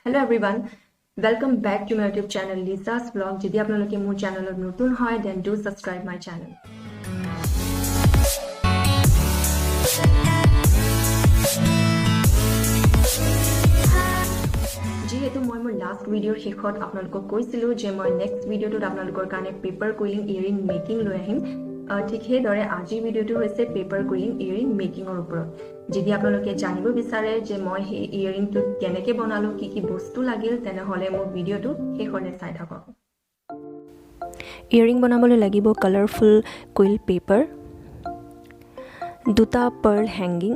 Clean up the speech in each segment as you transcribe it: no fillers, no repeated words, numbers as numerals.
Hello everyone, welcome back to my YouTube channel Lisa's Vlog. Jodi apnaloke মোৰ channel নতুন হয় then do subscribe my channel. যেহেতু মই মোৰ লাষ্ট ভিডিওৰ শেষত আপোনালোকক কৈছিলো যে মই নেক্সট ভিডিওটোত আপোনালোকৰ কাৰণে পেপাৰ কুইলিং ইয়েৰিং মেকিং লৈ আহিম ঠিক সেইদৰে আজিৰ ভিডিওটো হৈছে পেপাৰ কুইলিং ইয়েৰিং মেকিঙৰ ওপৰত যদি আপোনালোকে জানিব বিচাৰে যে মই সেই ইয়েৰিংটো কেনেকৈ বনালো কি কি বস্তু লাগিল তেনেহলে মোৰ ভিডিওটো শেষলৈ চাই থাকক ইয়েৰিং বনাবলৈ লাগিব কালাৰফুল কুইল পেপাৰ দুটা পাৰ্ল হেংগিং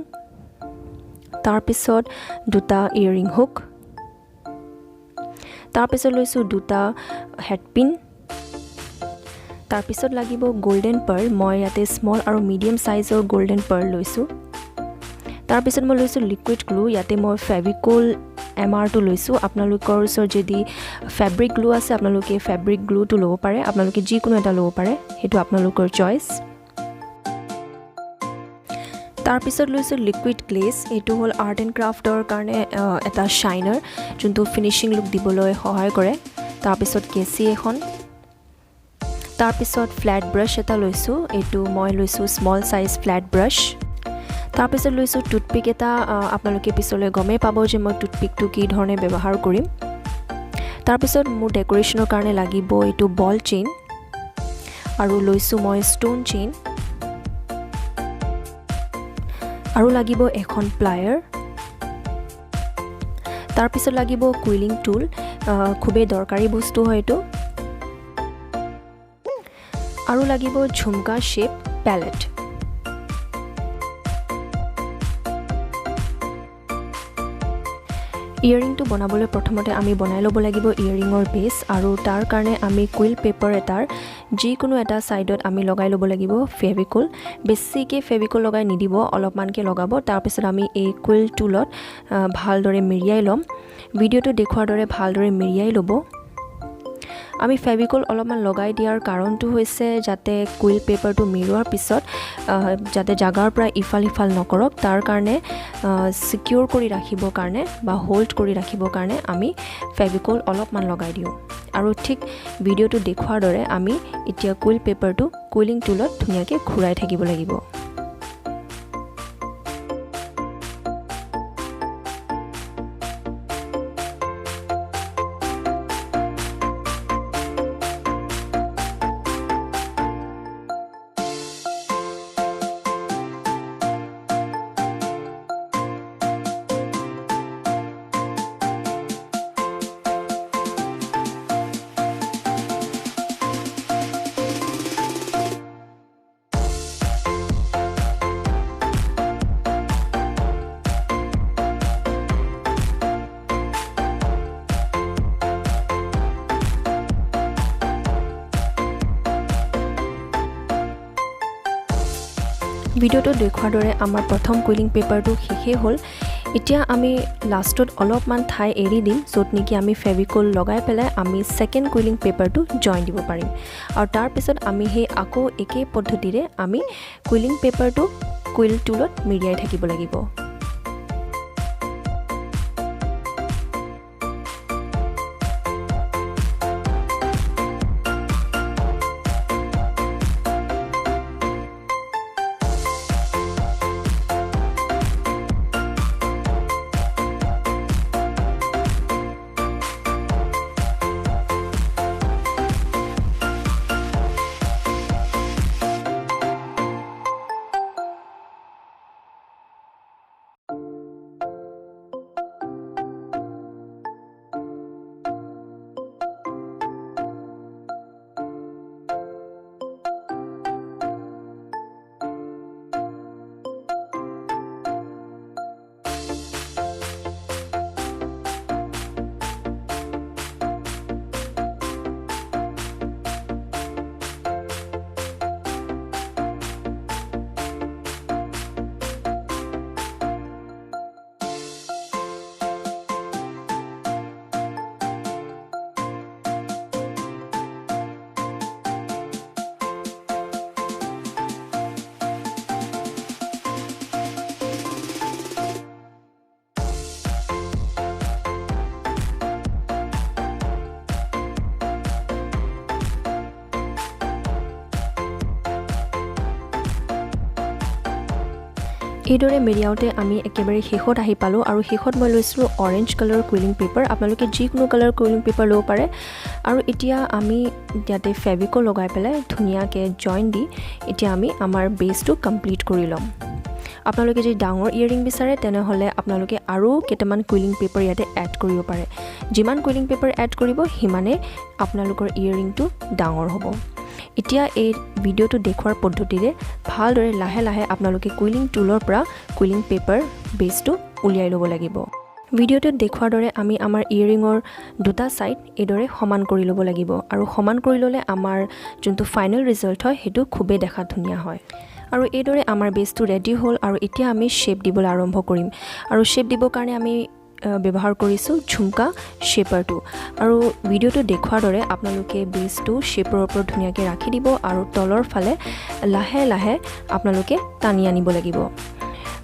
তাৰ পিছত দুটা ইয়েৰিং হুক তাৰ পিছত লৈছো দুটা হেডপিন তাৰ পিছত লাগিব গোল্ডেন পাৰ্ল মই ইয়াতে স্মল আৰু মিডিয়াম সাইজৰ গোল্ডেন পাৰ্ল লৈছো তাৰ পিছত মই লৈছো লিকুইড গ্লু ইয়াতে মই ফেভিকল এমআৰ টো লৈছো আপোনালোকৰ ওচৰত যদি ফেব্ৰিক গ্লু আছে আপোনালোকে ফেব্ৰিক গ্লু টো ল'ব পাৰে আপোনালোকে যিকোনো এটা ল'ব পাৰে হেতু আপোনালোকৰ চয়েস তাৰ পিছত লৈছো লিকুইড গ্লেজ এটো হল আৰ্ট এণ্ড ক্ৰাফটৰ কাৰণে এটা শাইনাৰ যোনটো ফিনিশিং লুক দিবলৈ সহায় কৰে তাৰ পিছত কেচি এখন তাৰ পিছত ফ্ল্যাট ব্ৰাশ এটা লৈছো এটো মই লৈছো স্মল সাইজ ফ্ল্যাট ব্ৰাশ তাৰ পিছত লৈছো টুথপিক এটা আপোনালোকে পিছলৈ গমে পাব যে মই টুথপিকটো কি ধৰণে ব্যৱহাৰ কৰিম তাৰ পিছত মোৰ ডেকোৰেশনৰ কাৰণে লাগিব এটো বল চেইন আৰু লৈছো মই ষ্টোন চেইন আৰু লাগিব এখন প্লায়াৰ তাৰ পিছত লাগিব কুইলিং টুল খুবেই দৰকাৰী বস্তু হয়তো আৰু লাগিব ঝুমকা শেপ প্যালেট ইয়েৰিংটো বনাবলৈ প্ৰথমতে আমি বনাই ল'ব লাগিব ইয়েৰিংৰ বেস আৰু তাৰ কাৰণে আমি কুইল পেপাৰ এটাৰ যিকোনো এটা সাইডত আমি লগাই ল'ব লাগিব ফেভিকল বেছিকে ফেভিকল লগাই নিদিব অলপমানকে লগাব তাৰ পিছত আমি এই কুইল টুলত ভালদৰে মেৰিয়াই লম ভিডিওটো দেখুৱাৰ দৰে ভালদৰে মেৰিয়াই ল'ব আমি ফেভিকল অলপমান লগাই দিয়াৰ কাৰণটো হৈছে যাতে কুইল পেপাৰটো মেৰুৱাৰ পিছত যাতে জাগাৰ পৰা ইফাল ইফাল নকৰক তাৰ কাৰণে সিকিউৰ কৰি ৰাখিবৰ কাৰণে বা হোল্ড কৰি ৰাখিবৰ কাৰণে আমি ফেভিকল অলপমান লগাই দিও আৰু ঠিক ভিডিওটো দেখুৱাৰ দৰে আমি এতিয়া কুইল পেপাৰটো কুইলিং টুলত ধুনিয়াকৈ ঘূৰাই থাকিব লাগিব ভিডিওটো দেখুৱাৰ দৰে আমাৰ প্ৰথম কুইলিং পেপাৰটো শেষে হ'ল এতিয়া আমি লাষ্টত অলপমান ঠাই এৰি দিম য'ত নেকি আমি ফেভিকল লগাই পেলাই আমি সেকেন্ড কুইলিং পেপাৰটো জয়েন দিব পাৰিম আৰু তাৰ পিছত আমি হে আকৌ একে পদ্ধতিৰে আমি কুইলিং পেপাৰটো কুইল টুলত মেৰিয়াই থাকিব লাগিব এইদৰে মেৰিয়াওতে আমি একেবাৰে শেষত আহি পালোঁ আৰু শেষত মই লৈছিলোঁ অৰেঞ্জ কালাৰ কুইলিং পেপাৰ আপোনালোকে যিকোনো কালাৰ কুইলিং পেপাৰ ল'ব পাৰে আৰু এতিয়া আমি ইয়াতে ফেভিকল লগাই পেলাই ধুনীয়াকৈ জইন দি এতিয়া আমি আমাৰ বেছটো কমপ্লিট কৰি ল'ম আপোনালোকে যদি ডাঙৰ ইয়েৰিং বিচাৰে তেনেহ'লে আপোনালোকে আৰু কেইটামান কুইলিং পেপাৰ ইয়াতে এড কৰিব পাৰে যিমান কুইলিং পেপাৰ এড কৰিব সিমানে আপোনালোকৰ ইয়েৰিংটো ডাঙৰ হ'ব এতিয়া এই ভিডিঅ'টো দেখুৱাৰ পদ্ধতিৰে ভালদৰে লাহে লাহে আপোনালোকে কুইলিং টুলৰ পৰা কুইলিং পেপাৰ বেছটো উলিয়াই ল'ব লাগিব ভিডিঅ'টোত দেখুৱাৰ দৰে আমি আমাৰ ইয়েৰিঙৰ দুটা সাইড এইদৰে সমান কৰি ল'ব লাগিব আৰু সমান কৰি ল'লে আমাৰ যোনটো ফাইনেল ৰিজাল্ট হয় সেইটো খুবেই দেখাত ধুনীয়া হয় আৰু এইদৰে আমাৰ বেছটো ৰেডি হ'ল আৰু এতিয়া আমি শেপ দিবলৈ আৰম্ভ কৰিম আৰু শেপ দিবৰ কাৰণে আমি ব্যৱহাৰ কৰিছোঁ ঝুমকা শেপাৰটো আৰু ভিডিঅ'টো দেখুৱাৰ দৰে আপোনালোকে বেছটো শেপৰ ওপৰত ধুনীয়াকৈ ৰাখি দিব আৰু তলৰ ফালে লাহে লাহে আপোনালোকে টানি আনিব লাগিব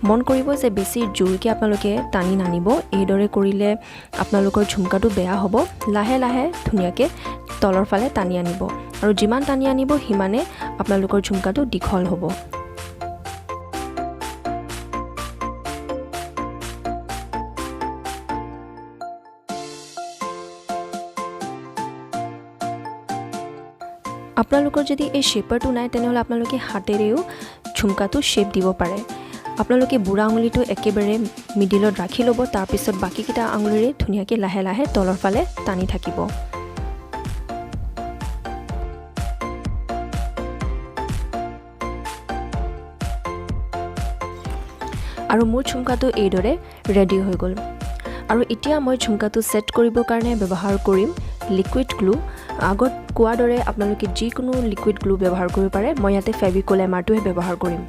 মন কৰিব যে বেছি জোৰকৈ আপোনালোকে টানি নানিব এইদৰে কৰিলে আপোনালোকৰ ঝুমকাটো বেয়া হ'ব লাহে লাহে ধুনীয়াকৈ তলৰ ফালে টানি আনিব আৰু যিমান টানি আনিব সিমানে আপোনালোকৰ ঝুমকাটো দীঘল হ'ব আপোনালোকৰ যদি এই শেপাৰটো নাই তেনেহ'লে আপোনালোকে হাতেৰেও ঝুমকাটো শেপ দিব পাৰে আপোনালোকে বুঢ়া আঙুলিটো একেবাৰে মিডিলত ৰাখি ল'ব তাৰপিছত বাকীকেইটা আঙুলিৰে ধুনীয়াকৈ লাহে লাহে তলৰ ফালে টানি থাকিব আৰু মোৰ ঝুমকাটো এইদৰে ৰেডি হৈ গ'ল আৰু এতিয়া মই ঝুমকাটো সেট কৰিবৰ কাৰণে ব্যৱহাৰ কৰিম লিকুইড গ্লু আগত কোৱাৰ দৰে আপোনালোকে যিকোনো লিকুইড গ্লু ব্যৱহাৰ কৰিব পাৰে মই ইয়াতে ফেভিকল এমাৰটোহে ব্যৱহাৰ কৰিম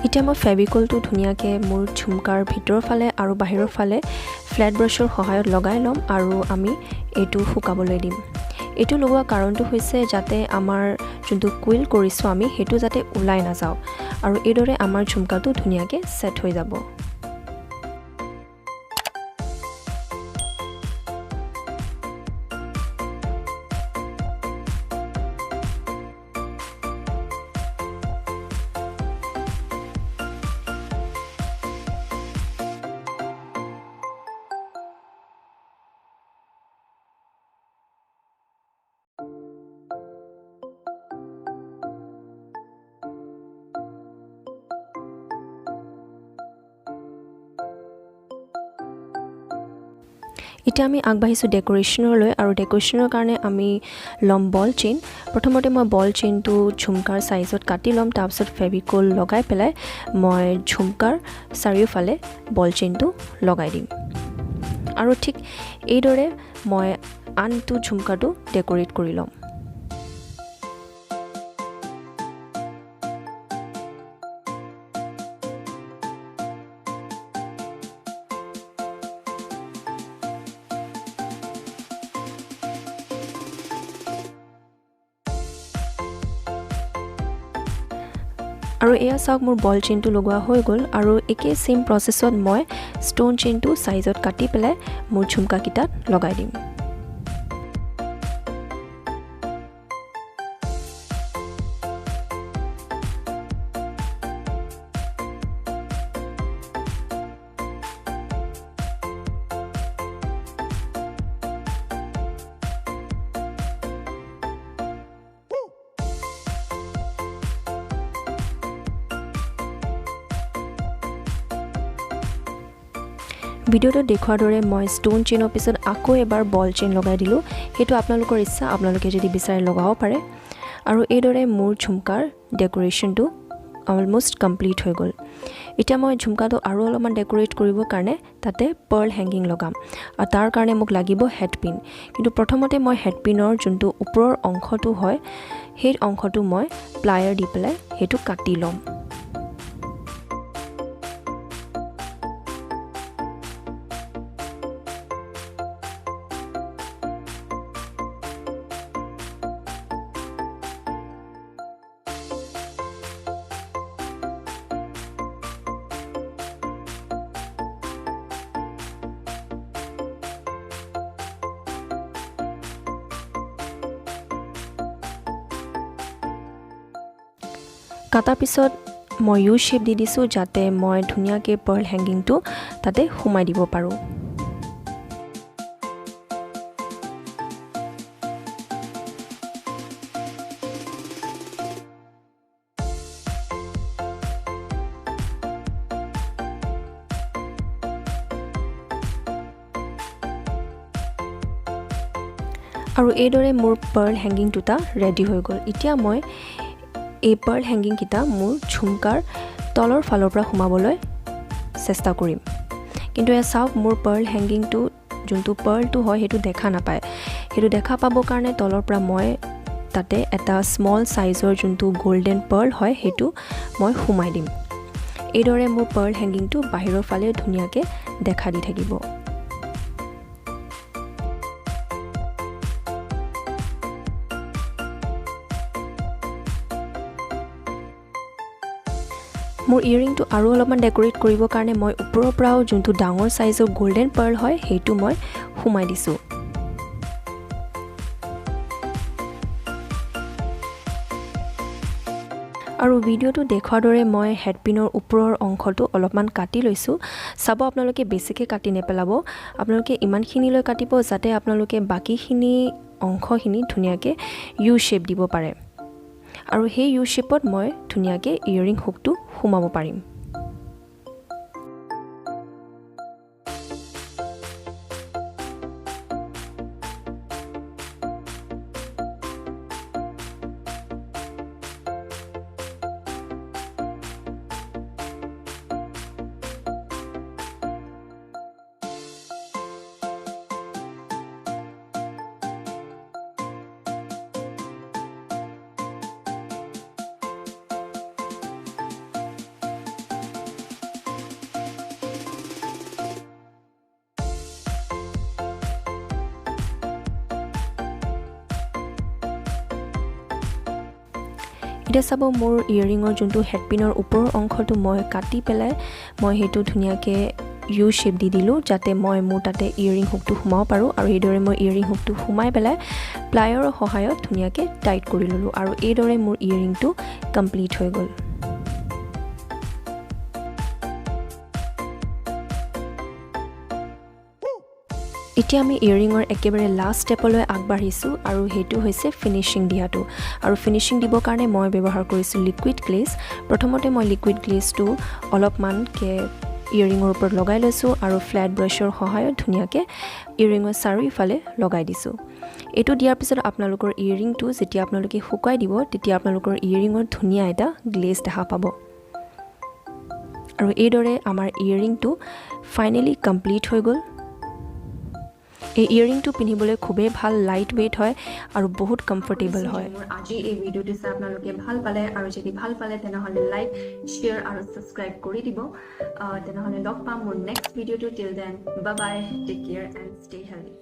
এতিয়া মই ফেভিকলটো ধুনীয়াকৈ মোৰ ঝুমকাৰ ভিতৰৰ ফালে আৰু বাহিৰৰ ফালে ফ্লেট ব্ৰাছৰ সহায়ত লগাই ল'ম আৰু আমি এইটো শুকাবলৈ দিম এইটো লগোৱা কাৰণটো হৈছে যাতে আমাৰ যোনটো কুইল কৰিছোঁ আমি সেইটো যাতে ওলাই নাযাওক আৰু এইদৰে আমাৰ ঝুমকাটো ধুনীয়াকৈ সেট হৈ যাব এতিয়া আমি আগবাঢ়িছোঁ ডেকোৰেশ্যনলৈ আৰু ডেকোৰেশ্যনৰ কাৰণে আমি ল'ম বল চেইন প্ৰথমতে মই বল চেইনটো ঝুমকাৰ সাইজত কাটি ল'ম তাৰপিছত ফেভিকল লগাই পেলাই মই ঝুমকাৰ চাৰিওফালে বল চেইনটো লগাই দিম আৰু ঠিক এইদৰে মই আনটো ঝুমকাটো ডেকোৰেট কৰি ল'ম আৰু এয়া চাওক মোৰ বল চেইনটো লগোৱা হৈ গ'ল আৰু একে সেম প্ৰসেছত মই ষ্টোন চেইনটো সাইজত কাটি পেলাই মোৰ ঝুমকাকিটাত লগাই দিম ভিডিঅ'টো দেখুৱাৰ দৰে মই ষ্টোন চেইনৰ পিছত আকৌ এবাৰ বল চেইন লগাই দিলোঁ সেইটো আপোনালোকৰ ইচ্ছা আপোনালোকে যদি বিচাৰে লগাব পাৰে আৰু এইদৰে মোৰ ঝুমকাৰ ডেকোৰেশ্যনটো অলমোষ্ট কমপ্লিট হৈ গ'ল এতিয়া মই ঝুমকাটো আৰু অলপমান ডেকোৰেট কৰিবৰ কাৰণে তাতে পাৰ্ল হেংগিং লগাম আৰু তাৰ কাৰণে মোক লাগিব হেডপিন কিন্তু প্ৰথমতে মই হেডপিনৰ যোনটো ওপৰৰ অংশটো হয় সেই অংশটো মই প্লায়াৰ দি পেলাই সেইটো কাটি ল'ম কাটাৰ পিছত মই ইউ শেপ দি দিছোঁ যাতে মই ধুনীয়াকৈ পাৰ্ল হেংগিংটো তাতে সোমাই দিব পাৰোঁ আৰু এইদৰে মোৰ পাৰ্ল হেংগিং দুটা ৰেডি হৈ গ'ল এতিয়া মই এই পাৰ্ল হেংগিং কিটা মোৰ ঝুমকাৰ তলৰ ফালৰ পৰা সোমাবলৈ চেষ্টা কৰিম কিন্তু এ চাওক মোৰ পাৰ্ল হেংগিংটো যোনটো পাৰ্লটো হয় সেইটো দেখা নাপায় সেইটো দেখা পাবৰ কাৰণে তলৰ পৰা মই তাতে এটা স্মল সাইজৰ যোনটো গোল্ডেন পাৰ্ল হয় সেইটো মই সোমাই দিম এইদৰে মোৰ পাৰ্ল হেংগিংটো বাহিৰৰ ফালে ধুনীয়াকৈ দেখা দি থাকিব মোৰ ইয়েৰিংটো আৰু অলপমান ডেকোৰেট কৰিবৰ কাৰণে মই ওপৰৰ পৰাও যোনটো ডাঙৰ সাইজৰ গোল্ডেন পাৰ্ল হয় সেইটো মই সোমাই দিছোঁ আৰু ভিডিওটো দেখুৱাৰ দৰে মই হেডপিনৰ ওপৰৰ অংশটো অলপমান কাটি লৈছোঁ চাব আপোনালোকে বেছিকৈ কাটি নেপেলাব আপোনালোকে ইমানখিনিলৈ কাটিব যাতে আপোনালোকে বাকীখিনি অংশখিনি ধুনীয়াকৈ ইউ শেপ দিব পাৰে আৰু সেই ইউ শেপত মই ধুনীয়াকৈ ইয়েৰিং হুকটো সোমাব পাৰিম এতিয়া চাব মোৰ ইয়েৰিঙৰ যোনটো হেডপিনৰ ওপৰৰ অংশটো মই কাটি পেলাই মই সেইটো ধুনীয়াকৈ ইউ শেপ দি দিলোঁ যাতে মই মোৰ তাতে ইয়েৰিং হুকটো সোমাব পাৰোঁ আৰু এইদৰে মই ইয়েৰিং হুকটো সোমাই পেলাই প্লায়াৰৰ সহায়ত ধুনীয়াকৈ টাইট কৰি ল'লোঁ আৰু এইদৰে মোৰ ইয়েৰিংটো কমপ্লিট হৈ গ'ল এতিয়া আমি ইয়েৰিঙৰ একেবাৰে লাষ্ট ষ্টেপলৈ আগবাঢ়িছোঁ আৰু সেইটো হৈছে ফিনিচিং দিয়াটো আৰু ফিনিচিং দিবৰ কাৰণে মই ব্যৱহাৰ কৰিছোঁ লিকুইড গ্লেজ প্ৰথমতে মই লিকুইড গ্লেজটো অলপমানকৈ ইয়েৰিঙৰ ওপৰত লগাই লৈছোঁ আৰু ফ্লেট ব্ৰাছৰ সহায়ত ধুনীয়াকৈ ইয়েৰিঙৰ চাৰিওফালে লগাই দিছোঁ এইটো দিয়াৰ পিছত আপোনালোকৰ ইয়েৰিংটো যেতিয়া আপোনালোকে শুকাই দিব তেতিয়া আপোনালোকৰ ইয়েৰিঙৰ ধুনীয়া এটা গ্লেজ দেখা পাব আৰু এইদৰে আমাৰ ইয়েৰিংটো ফাইনেলি কমপ্লিট হৈ গ'ল এই ইয়েৰিংটো পিন্ধিবলৈ খুবেই ভাল লাইট ৱেইট হয় আৰু বহুত কমফৰ্টেবল হয় আজি এই ভিডিওটো চাই আপোনালোকে ভাল পালে আৰু যদি ভাল পালে তেনেহ'লে লাইক শ্বেয়াৰ আৰু সাবস্ক্ৰাইব কৰি দিব তেনেহ'লে লগ পাম মোৰ নেক্সট ভিডিওটো till then bye bye take care and stay healthy